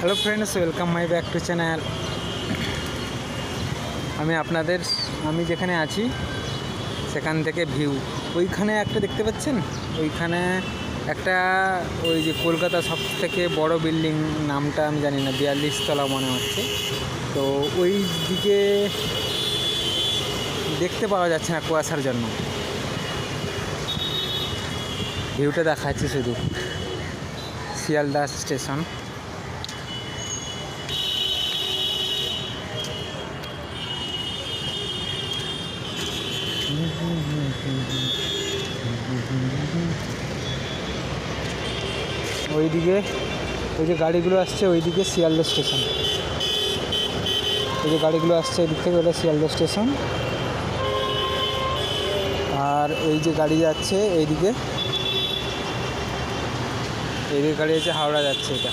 Hello friends, welcome my back to channel. আমি যেখানে আছি সেখান থেকে ভিউ ওইখানে একটা দেখতে পাচ্ছেন। ওইখানে একটা ওই যে কলকাতা সব থেকে বড় বিল্ডিং, নামটা আমি জানি না, 42 তলা মনে হচ্ছে। তো ওই দিকে দেখতে পাওয়া যাচ্ছে না কুয়াশার জন্য। ভিউটা দেখাচ্ছি শুধু, শিয়ালদা স্টেশন। ওইদিকে ওই যে গাড়িগুলো আসছে, ওইদিকে শিয়ালদা স্টেশন। ওই যে গাড়িগুলো আসছে এদিক থেকে, ওটা শিয়ালদা স্টেশন। আর এই যে গাড়ি যাচ্ছে এইদিকে গাড়ি আছে, হাওড়া যাচ্ছে এটা।